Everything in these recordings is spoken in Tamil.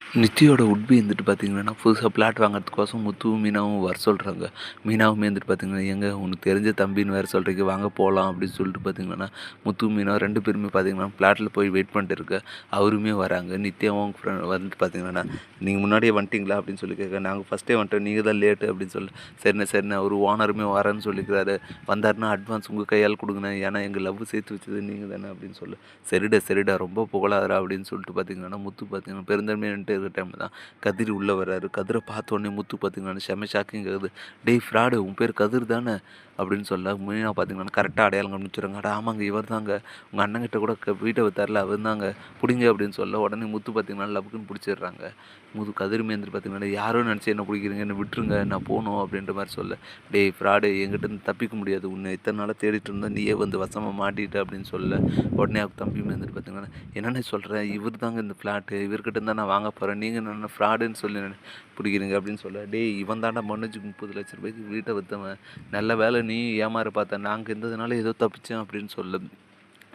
நித்தியோட உட்பி இருந்துட்டு பார்த்தீங்கன்னா, புதுசா பிளாட் வாங்குறதுக்கோசரம் முத்துவும், மீனாவும் வர சொல்றாங்க. மீனாவுமே வந்துட்டு பார்த்தீங்கன்னா, "ஏங்க உனக்கு தெரிஞ்ச தம்பின்னு வேற சொல்றீங்க, வாங்க போலாம்." அப்படின்னு சொல்லிட்டு பார்த்தீங்கன்னா, முத்துவும், மீனாவும் 2 பேருமே பார்த்தீங்கன்னா, பிளாட்ல போய் வெயிட் பண்ணிட்டு இருக்க. அவருமே வராங்க. நித்யாவும் வந்துட்டு பார்த்தீங்கன்னா, "நீங்க முன்னாடியே வந்துட்டீங்களா?" அப்படின்னு சொல்லி கேட்க, "நாங்க ஃபர்ஸ்ட்டே வந்துட்டோம். நீங்க தான் லேட்டு." அப்படின்னு சொல்லி, "சரிண்ணே, சரிண்ணே." அவரு ஓனருமே வரேன்னு சொல்லிக்கிறாரு. "வந்தாருன்னா அட்வான்ஸ் உங்க கையால குடுங்கண்ணே. ஏன்னா எங்க லவ் சேர்த்து வச்சது நீங்க தானே." அப்படின்னு சொல்லி, "சரிடா, சரிடா. ரொம்ப புகழாதடா." அப்படின்னு சொல்லிட்டு பார்த்தீங்கன்னா, முத்து பார்த்தீங்கன்னா, பெருந்தன்மையா நின்னுட்டு இருக்கிற டைம்ல தான் கதிர் உள்ள வராரு. கதிர பார்த்தோனே முத்து பார்த்தீங்கன்னா, செம்ம ஷாக்கிங் ஆகுது. "டேய் ஃப்ராடு உன் பேர் கதிர் தானே?" அப்படின்னு சொல்ல, மீனா பார்த்தீங்கன்னா, கரெக்ட்டா அடையாளம் கண்டுபிடிச்சுர்றாங்க. "அட ஆமாங்க இவர் தாங்க. உங்க அண்ணங்கிட்ட கூட வீட்ட வித்தார்ல அவர் தாங்க. புடிங்க." அப்படின்னு சொல்ல, உடனே முத்து பார்த்தீங்கன்னா, லபுக்குன்னு புடிச்சிடுறாங்க. கதிருமே வந்துட்டு பார்த்தீங்கன்னா, "யாரோ நெனச்சு என்ன புடிக்கிறீங்க? என்ன விட்டுருங்க. நான் போணும்." அப்படின்ற மாரி சொல்ல, "டேய் ஃப்ராடு என்கிட்டருந்து தப்பிக்க முடியாது. உன்ன இத்தன நாளா தேடிட்டு இருந்தேன். நீயே வந்து வசமா மாட்டிக்கிட்ட." அப்படின்னு சொல்ல, உடனே அவங்க தம்பியுமே வந்துட்டு பார்த்தீங்கன்னா, "என்னண்ணே சொல்ற? இவரு தாங்க இந்த ஃப்ளாட்டு. இவர்கிட்ட இருந்தா நான் வாங்க போறேன். நீங்க என்னன்னா ஃப்ராடுன்னு சொல்லி புடிக்கிறீங்க." அப்படின்னு சொல்ல, "டேய் இவன் தான்டா மனோஜுக்கு ₹30,00,000 வீட்ட வித்தவன். நல்ல வேளை நீயும் ஏமாற பார்த்த. நாங்க இருந்ததுனால ஏதோ தப்பிச்சேன்." அப்படின்னு சொல்ல,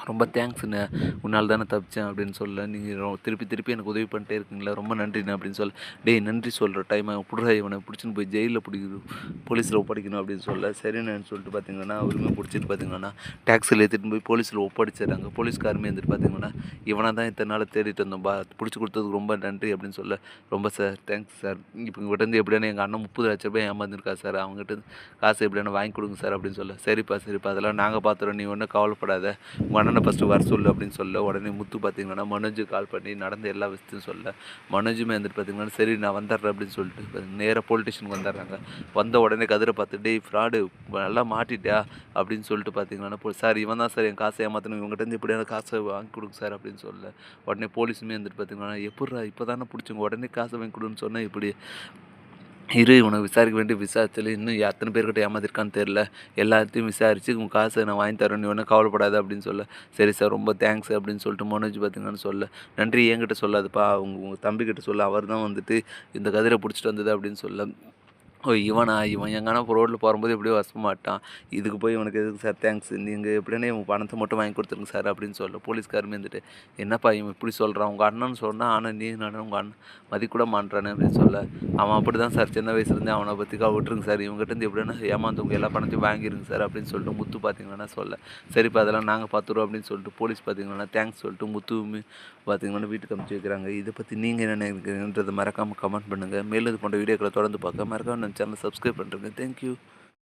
"ரொம்ப தேங்க்ஸ்ண்ணே. உன்னால தானே தப்பிச்சேன்." அப்படின்னு சொல்ல, "நீங்க திருப்பி திருப்பி எனக்கு உதவி பண்ணிட்டே இருக்கீங்களா? ரொம்ப நன்றிண்ணே." அப்படின்னு சொல்ல, "டேய் நன்றி சொல்ற டைமா புட்றா இவன புடிச்சுன்னு போய் ஜெயில்ல புடிக்கணும். போலீஸ்ல ஒப்படைக்கணும்." அப்படின்னு சொல்ல, சரிண்ணேன்னு சொல்லிட்டு பார்த்தீங்கன்னா, அவருமே புடிச்சிட்டு பார்த்தீங்கன்னா, டாக்ஸில ஏத்திட்டு போய் போலீஸ்ல ஒப்படைச்சிடுறாங்க. போலீஸ்காரமே வந்துட்டு பார்த்தீங்கன்னா, "இவன தான் இத்தன நாளா தேடிட்டு இருந்தோம்பா. புடிச்சு குடுத்ததுக்கு ரொம்ப நன்றி." அப்படின்னு சொல்ல, "ரொம்ப சார் தேங்க்ஸ் சார். இப்போ உங்ககிட்டருந்து எப்படியானா எங்க அண்ணன் ₹30,00,000 ஏமாந்துருக்காரு சார். அவங்ககிட்ட காசு எப்படியானா வாங்கி குடுங்க சார்." அப்படின்னு சொல்ல, "சரிப்பா, சரிப்பா. அதெல்லாம் நாங்க பார்த்துறோம். நீ ஒண்ணும் கவலைப்படாத. உங்க அண்ணனை ஃபர்ஸ்ட்டு வர சொல்லு." அப்படின்னு சொல்ல, உடனே முத்து பார்த்தீங்கன்னா, மனோஜுக்கு கால் பண்ணி நடந்த எல்லா விஷயத்தையும் சொல்ல, மனோஜுமே வந்துட்டு பார்த்தீங்கன்னா, "சரி நான் வந்துடுறேன்." அப்படின்னு சொல்லிட்டு நேரா போலீஸ் ஸ்டேஷனுக்கு வந்துடுறாங்க. வந்த உடனே கதிர பார்த்து, "டேய் ஃப்ராடு நல்லா மாட்டிட்டியா?" அப்படின்னு சொல்லிட்டு பார்த்தீங்கன்னா, "சார் இவன் தான் சார் என் காசை ஏமாத்தணும். இவங்ககிட்டருந்து எப்படியாவது காசை வாங்கி கொடுங்க சார்." அப்படின்னு சொல்ல, உடனே போலீஸுமே வந்துட்டு பார்த்தீங்கன்னா, "எப்புட்றா இப்போ தானே புடிச்சோங்க. உடனே காசை வாங்கி குடுன்னு சொன்னா எப்படி?" "இரு உன்ன விசாரிக்க வேண்டிய விசாரிச்சல இன்னும் எத்தன பேர்கிட்ட ஏமாத்திருக்கான்னு தெரியல. எல்லாத்தையும் விசாரிச்சு உன் காச நான் வாங்கி தரேன். நீ ஒண்ணும் கவலைப்படாத." அப்படின்னு சொல்ல, "சரி சார் ரொம்ப தேங்க்ஸ்." அப்படின்னு சொல்லிட்டு மனோஜ் பார்த்தீங்கன்னு சொல்ல, "நன்றி என்கிட்ட சொல்லாதப்பா. உங்க உங்க தம்பிகிட்ட சொல்லு. அவர் தான் வந்துட்டு இந்த கதிர புடிச்சிட்டு வந்தது." அப்படின்னு சொல்ல, "ஓ! இவனா? இவன் எங்கனா ரோட்ல போகும்போது எப்படியோ வசமாட்டான். இதுக்கு போய் இவனுக்கு எதுக்கு சார் தேங்க்ஸ்? நீங்க எப்படியானா இவன் பணத்த மட்டும் வாங்கி குடுத்துருங்க சார்." அப்படின்னு சொல்ல, போலீஸ்காரமே இருந்துட்டு, "என்னப்பா இவன் இப்படி சொல்றான்? உங்க அண்ணன்னு சொன்னா, ஆனா நீ என்னடான்னா உங்க அண்ணன் மதிக்கக்கூட மாட்றானே." அப்படின்னு சொல்ல, "அவன் அப்படிதான் சார். சின்ன வயசுலேருந்தே அவன பத்தி விட்டுருங்க சார். இவங்ககிட்டருந்து எப்படியானா ஏமாந்து உங்க எல்லா பணத்தையும் வாங்கிருங்க சார்." அப்படின்னு சொல்லிட்டு முத்து பார்த்தீங்கன்னா சொல்ல, "சரிப்பா அதெல்லாம் நாங்க பார்த்துக்குறோம்." அப்படின்னு சொல்லிட்டு போலீஸ் பார்த்தீங்கன்னா தேங்க்ஸ் சொல்லிட்டு முத்துவுமே பார்த்தீங்கன்னா வீட்டுக்கு அனுப்பிச்சு வைக்கிறாங்க. இத பத்தி நீங்க என்ன நினைக்கிறீங்கன்றத மறக்காம கமெண்ட் பண்ணுங்க. மேலும் இது போன்ற வீடியோக்கள தொடர்ந்து பார்க்க மறக்காம நம்ம சேனல சப்ஸ்கிரைப் பண்ணிருங்க. Thank you.